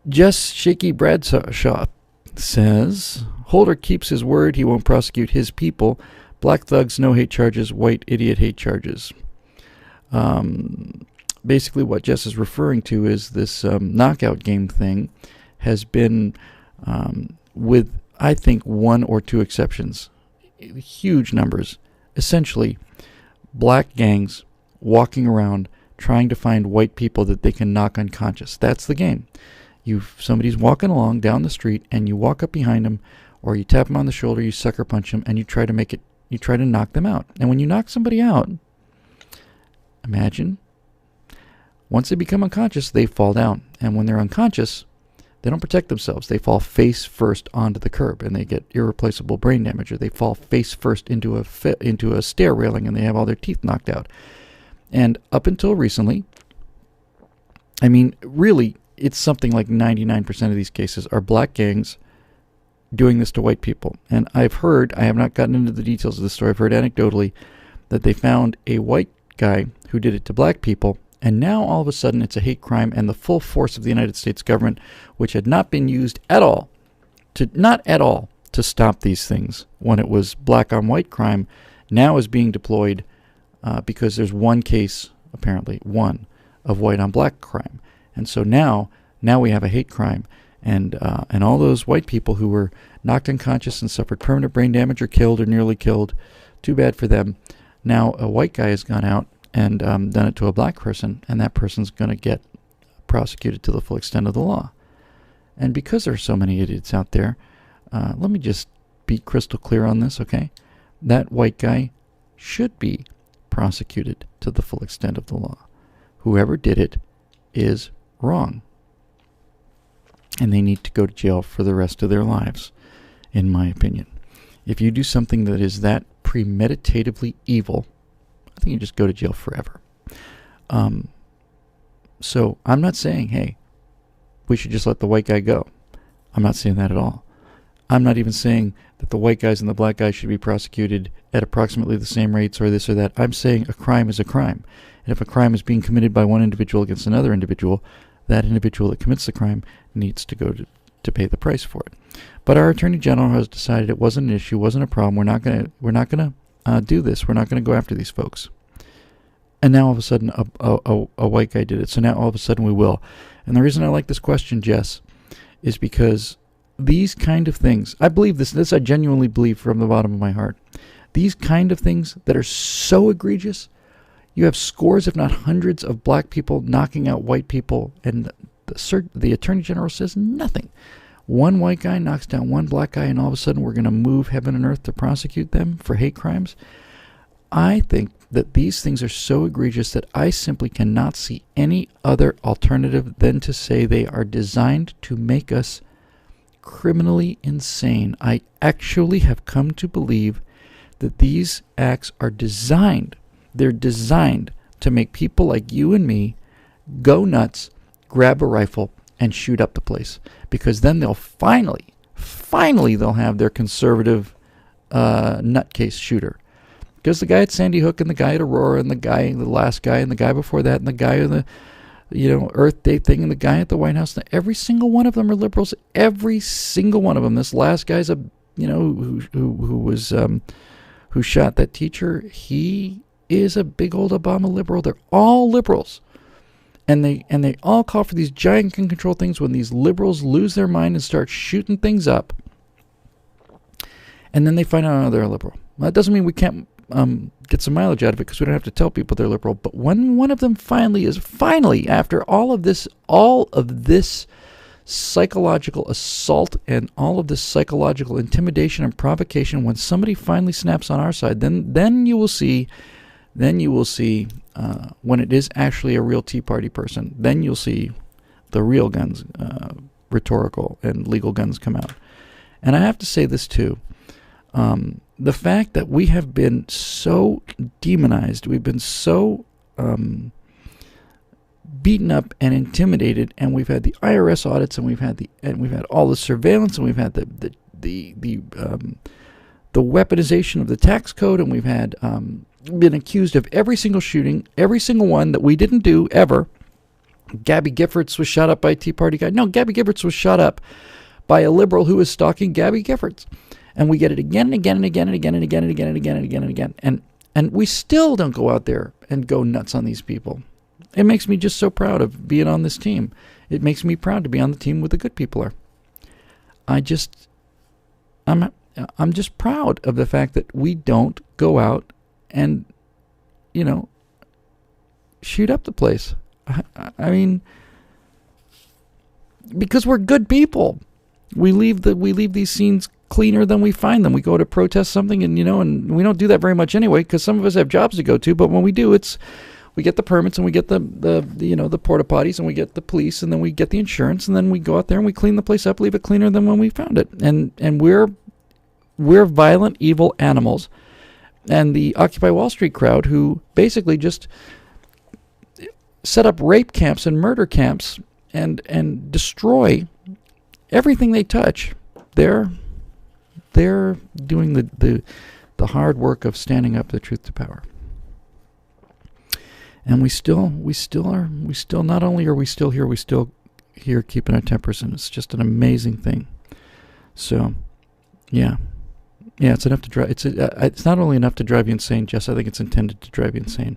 Jess Shaky Bradshaw says, Holder keeps his word. He won't prosecute his people. Black thugs, no hate charges. White idiot hate charges. Basically what Jess is referring to is this knockout game thing has been, with, I think, one or two exceptions, huge numbers, essentially black gangs walking around trying to find white people that they can knock unconscious. That's the game. Somebody's walking along down the street, and you walk up behind them, or you tap them on the shoulder, you sucker punch them, and you try to knock them out. And when you knock somebody out, imagine, once they become unconscious, they fall down. And when they're unconscious, they don't protect themselves. They fall face first onto the curb, and they get irreplaceable brain damage, or they fall face first into a stair railing, and they have all their teeth knocked out. And up until recently, I mean, really, it's something like 99% of these cases are black gangs doing this to white people. And I've heard, I have not gotten into the details of the story, I've heard anecdotally that they found a white guy who did it to black people, and now all of a sudden it's a hate crime, and the full force of the United States government, which had not been used at all, to stop these things when it was black on white crime, now is being deployed because there's one case, apparently one, of white on black crime. And so now we have a hate crime, and all those white people who were knocked unconscious and suffered permanent brain damage or killed or nearly killed, too bad for them. Now a white guy has gone out and done it to a black person, and that person's going to get prosecuted to the full extent of the law. And because there are so many idiots out there, let me just be crystal clear on this, okay? That white guy should be prosecuted to the full extent of the law. Whoever did it is wrong, and they need to go to jail for the rest of their lives, in my opinion. If you do something that is that premeditatively evil, I think you just go to jail forever. So I'm not saying, hey, we should just let the white guy go. I'm not saying that at all. I'm not even saying that the white guys and the black guys should be prosecuted at approximately the same rates or this or that. I'm saying a crime is a crime. And if a crime is being committed by one individual against another individual, that individual that commits the crime needs to go to pay the price for it. But our Attorney General has decided it wasn't an issue, wasn't a problem. We're not going to do this. We're not going to go after these folks. And now all of a sudden a white guy did it. So now all of a sudden we will. And the reason I like this question, Jess, is because these kind of things, I believe this I genuinely believe from the bottom of my heart, these kind of things that are so egregious, you have scores, if not hundreds, of black people knocking out white people, and the Attorney General says nothing. One white guy knocks down one black guy, and all of a sudden we're going to move heaven and earth to prosecute them for hate crimes. I think that these things are so egregious that I simply cannot see any other alternative than to say they are designed to make us criminally insane. I actually have come to believe that these acts are designed. They're designed to make people like you and me go nuts, grab a rifle, and shoot up the place. Because then they'll finally they'll have their conservative nutcase shooter. Because the guy at Sandy Hook and the guy at Aurora and the last guy and the guy before that and the guy in the Earth Day thing and the guy at the White House, every single one of them are liberals. Every single one of them. This last guy's who shot that teacher. He is a big old Obama liberal. They're all liberals. And they all call for these giant gun control things when these liberals lose their mind and start shooting things up. And then they find out they're a liberal. Well, that doesn't mean we can't get some mileage out of it, because we don't have to tell people they're liberal. But when one of them finally, after all of this psychological assault and all of this psychological intimidation and provocation, when somebody finally snaps on our side, then you will see when it is actually a real Tea Party person, then you'll see the real guns, rhetorical and legal guns come out. And I have to say this too. The fact that we have been so demonized, we've been so beaten up and intimidated, and we've had the IRS audits, and we've had all the surveillance, and we've had the weaponization of the tax code, and we've had been accused of every single shooting, every single one that we didn't do ever, Gabby Giffords was shot up by a Tea Party guy. No, Gabby Giffords was shot up by a liberal who was stalking Gabby Giffords. And we get it again and again and again and again and again and again and again and again and again. And we still don't go out there and go nuts on these people. It makes me just so proud of being on this team. It makes me proud to be on the team where the good people are. I'm just proud of the fact that we don't go out and, shoot up the place. I mean, because we're good people. We leave these scenes cleaner than we find them. We go to protest something, and and we don't do that very much anyway, because some of us have jobs to go to. But when we do, we get the permits, and we get the porta potties, and we get the police, and then we get the insurance, and then we go out there and we clean the place up, leave it cleaner than when we found it. And we're violent, evil animals. And the Occupy Wall Street crowd, who basically just set up rape camps and murder camps and destroy everything they touch, they're doing the hard work of standing up the truth to power. And we still not only are we still here, we still here keeping our tempers, and it's just an amazing thing. So, yeah, it's enough to drive. It's not only enough to drive you insane, Jess. I think it's intended to drive you insane.